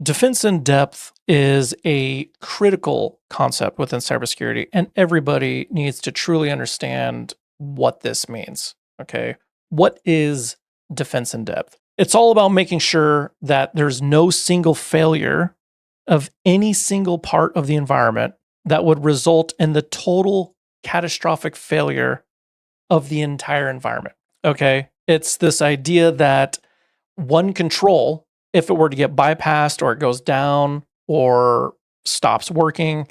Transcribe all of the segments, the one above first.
Defense in depth is a critical concept within cybersecurity, and everybody needs to truly understand what this means. Okay. What is defense in depth? It's all about making sure that there's no single failure of any single part of the environment that would result in the total catastrophic failure of the entire environment. Okay. It's this idea that one control, if it were to get bypassed or it goes down or stops working,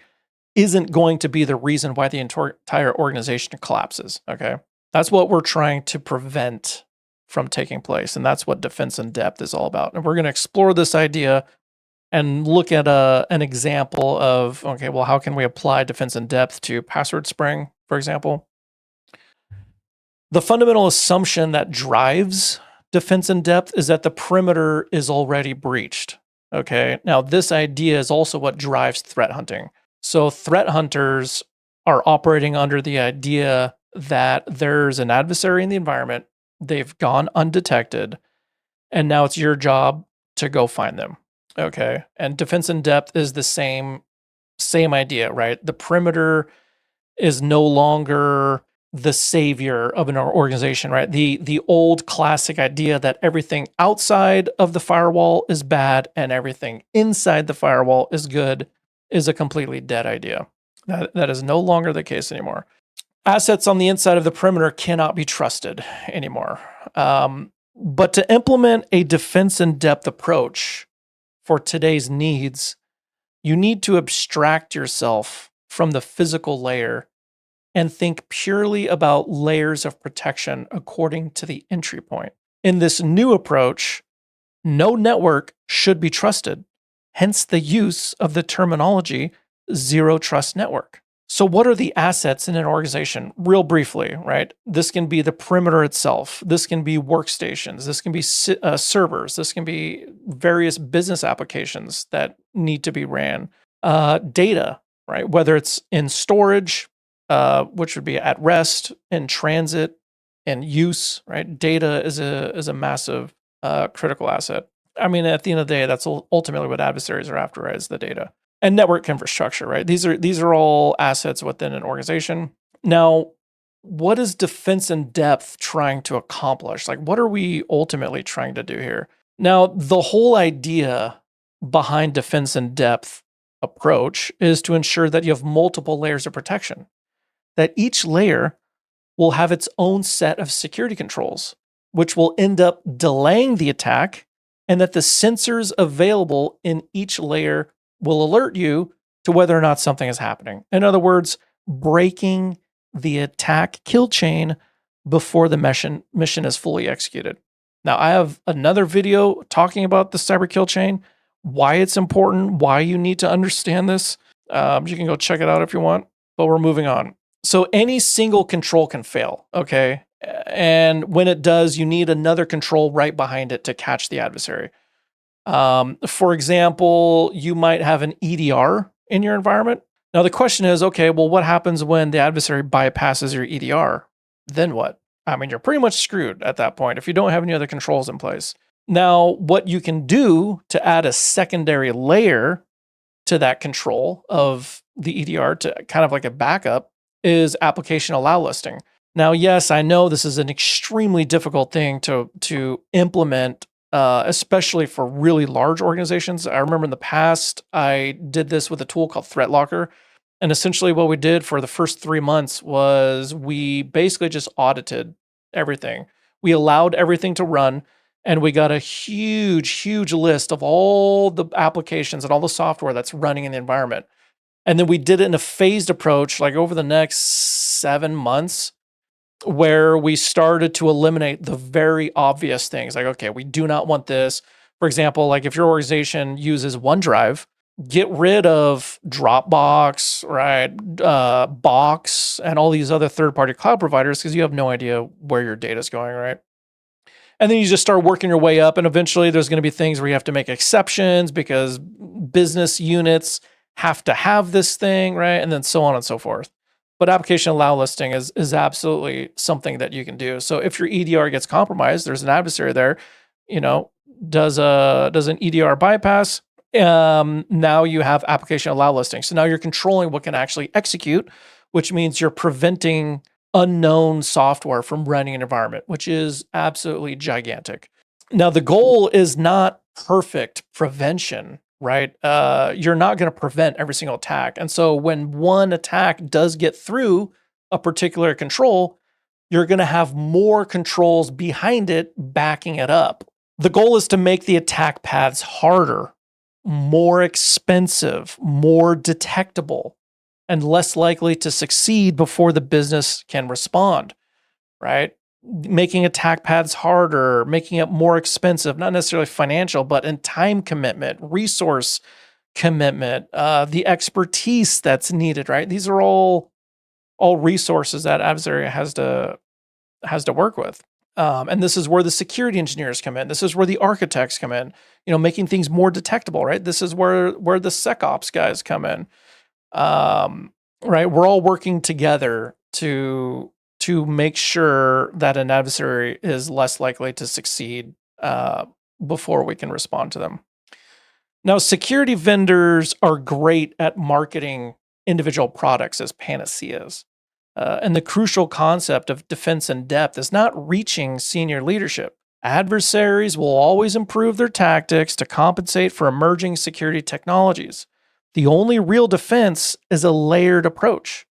isn't going to be the reason why the entire organization collapses. Okay. That's what we're trying to prevent from taking place. And that's what defense in depth is all about. And we're going to explore this idea and look at an example of, okay, well, how can we apply defense in depth to password spring, for example? The fundamental assumption that drives defense in depth is that the perimeter is already breached. Okay. Now, this idea is also what drives threat hunting. So, threat hunters are operating under the idea that there's an adversary in the environment, they've gone undetected, and now it's your job to go find them. Okay. And defense in depth is the same idea, right? The perimeter is no longer the savior of an organization, right? The old classic idea that everything outside of the firewall is bad and everything inside the firewall is good is a completely dead idea. That is no longer the case anymore. Assets on the inside of the perimeter cannot be trusted anymore. But to implement a defense in depth approach for today's needs, you need to abstract yourself from the physical layer and think purely about layers of protection according to the entry point. In this new approach, no network should be trusted, hence the use of the terminology zero trust network. So what are the assets in an organization? Real briefly, right? This can be the perimeter itself. This can be workstations. This can be servers. This can be various business applications that need to be ran. Data, right? Whether it's in storage, which would be at rest, in transit, in use, right? Data is a massive critical asset. I mean, at the end of the day, that's ultimately what adversaries are after, right? Is the data. And network infrastructure, right? These are all assets within an organization. Now, what is defense in depth trying to accomplish? Like, what are we ultimately trying to do here? Now, the whole idea behind defense in depth approach is to ensure that you have multiple layers of protection, that each layer will have its own set of security controls, which will end up delaying the attack, and that the sensors available in each layer will alert you to whether or not something is happening. In other words, breaking the attack kill chain before the mission is fully executed. Now, I have another video talking about the cyber kill chain, why it's important, why you need to understand this. You can go check it out if you want, but we're moving on. So any single control can fail, okay? And when it does, you need another control right behind it to catch the adversary. For example, you might have an EDR in your environment. Now, the question is, okay, well, what happens when the adversary bypasses your EDR? Then what? I mean, you're pretty much screwed at that point if you don't have any other controls in place. Now, what you can do to add a secondary layer to that control of the EDR to kind of like a backup is application allow listing. Now, yes, I know this is an extremely difficult thing to implement, especially for really large organizations. I remember in the past, I did this with a tool called Threat Locker. And essentially what we did for the first 3 months was we basically just audited everything. We allowed everything to run, and we got a huge list of all the applications and all the software that's running in the environment. And then we did it in a phased approach, like over the next 7 months, where we started to eliminate the very obvious things. Like, okay, we do not want this. For example, like if your organization uses OneDrive, get rid of Dropbox, right? Box, and all these other third-party cloud providers because you have no idea where your data is going, right? And then you just start working your way up, and eventually there's going to be things where you have to make exceptions because business units have to have this thing, right? And then so on and so forth. But application allow listing is absolutely something that you can do. So if your EDR gets compromised, there's an adversary there, does an EDR bypass, Now you have application allow listing. So now you're controlling what can actually execute, which means you're preventing unknown software from running an environment, which is absolutely gigantic. Now, the goal is not perfect prevention, right? You're not going to prevent every single attack. And so when one attack does get through a particular control, you're going to have more controls behind it backing it up. The goal is to make the attack paths harder, more expensive, more detectable, and less likely to succeed before the business can respond, right? Making attack paths harder, making it more expensive, not necessarily financial, but in time commitment, resource commitment, the expertise that's needed, right? These are all resources that adversary has to work with. And this is where the security engineers come in. This is where the architects come in, making things more detectable, right? This is where the SecOps guys come in. Right? We're all working together to make sure that an adversary is less likely to succeed before we can respond to them. Now, security vendors are great at marketing individual products as panaceas. And the crucial concept of defense in depth is not reaching senior leadership. Adversaries will always improve their tactics to compensate for emerging security technologies. The only real defense is a layered approach,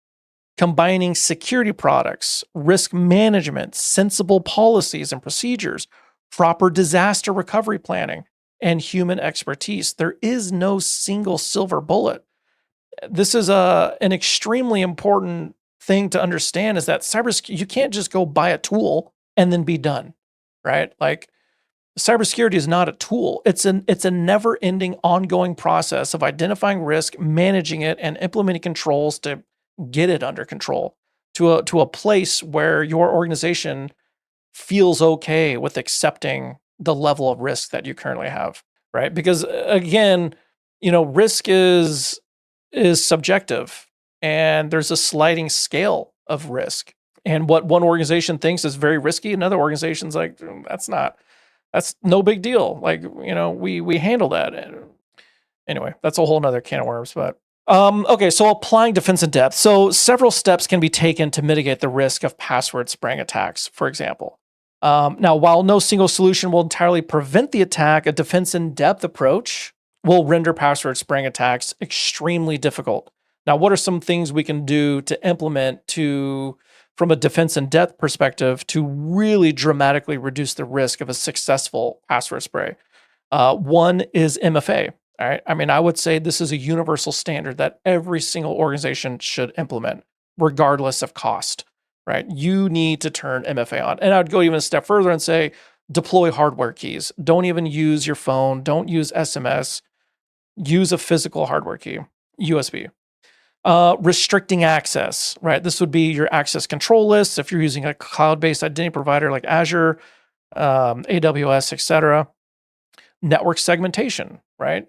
combining security products, risk management, sensible policies and procedures, proper disaster recovery planning, and human expertise. There is no single silver bullet. This is an extremely important thing to understand, is that cybersecurity, you can't just go buy a tool and then be done, right? Like, cybersecurity is not a tool. It's a never-ending, ongoing process of identifying risk, managing it, and implementing controls to get it under control to a place where your organization feels okay with accepting the level of risk that you currently have, right? Because again, risk is subjective, and there's a sliding scale of risk. And what one organization thinks is very risky, another organization's like, that's no big deal. Like, we handle that. Anyway, that's a whole nother can of worms. But okay, so applying defense in depth. So several steps can be taken to mitigate the risk of password spraying attacks, for example. Now, while no single solution will entirely prevent the attack, a defense in depth approach will render password spraying attacks extremely difficult. Now, what are some things we can do to implement from a defense in depth perspective to really dramatically reduce the risk of a successful password spray? One is MFA. All right. I mean, I would say this is a universal standard that every single organization should implement, regardless of cost, right? You need to turn MFA on. And I'd go even a step further and say, deploy hardware keys. Don't even use your phone. Don't use SMS. Use a physical hardware key, USB. Restricting access, right? This would be your access control lists if you're using a cloud-based identity provider like Azure, AWS, etc. Network segmentation, right?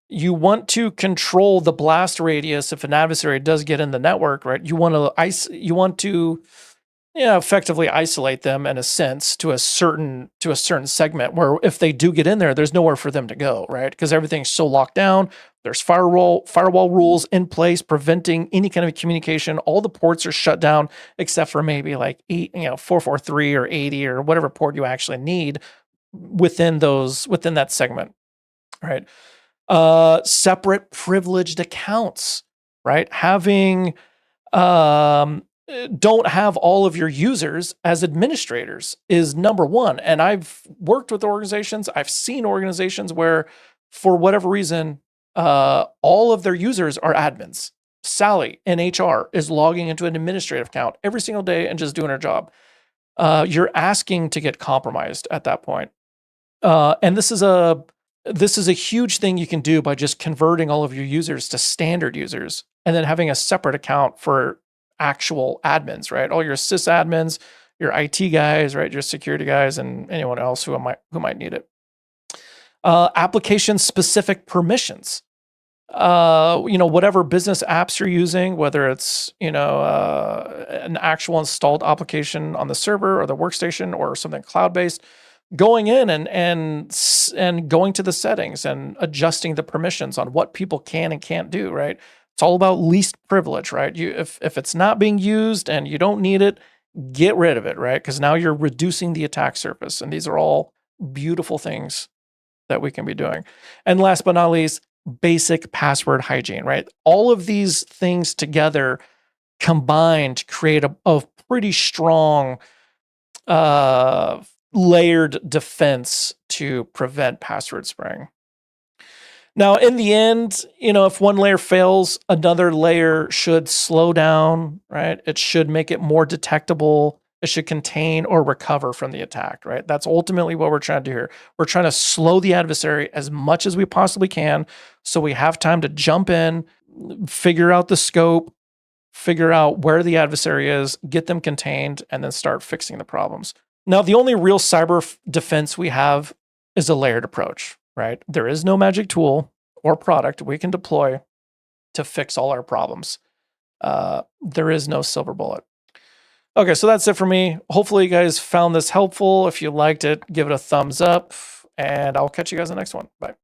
You want to control the blast radius if an adversary does get in the network, right? You want to effectively isolate them in a sense to a certain segment where if they do get in there, there's nowhere for them to go, right? Because everything's so locked down. There's firewall rules in place preventing any kind of communication. All the ports are shut down except for maybe like 443 or 80 or whatever port you actually need within that segment, right? Separate privileged accounts, right? Having don't have all of your users as administrators is number one. And I've worked with organizations, I've seen organizations where, for whatever reason, all of their users are admins. Sally in HR is logging into an administrative account every single day and just doing her job. You're asking to get compromised at that point. And this is a huge thing you can do by just converting all of your users to standard users and then having a separate account for actual admins, right? All your sysadmins, your IT guys, right? Your security guys, and anyone else who might need it. Application specific permissions. Whatever business apps you're using, whether it's, an actual installed application on the server or the workstation or something cloud-based, going in and going to the settings and adjusting the permissions on what people can and can't do, right? It's all about least privilege, right? If it's not being used and you don't need it, get rid of it, right? Because now you're reducing the attack surface. And these are all beautiful things that we can be doing. And last but not least, basic password hygiene, right? All of these things together combined create a pretty strong layered defense to prevent password spraying. Now, in the end, if one layer fails, another layer should slow down, right? It should make it more detectable. It should contain or recover from the attack, right? That's ultimately what we're trying to do here. We're trying to slow the adversary as much as we possibly can so we have time to jump in, figure out the scope, figure out where the adversary is, get them contained, and then start fixing the problems. Now, the only real cyber defense we have is a layered approach, right? There is no magic tool or product we can deploy to fix all our problems. There is no silver bullet. Okay, so that's it for me. Hopefully you guys found this helpful. If you liked it, give it a thumbs up, and I'll catch you guys in the next one. Bye.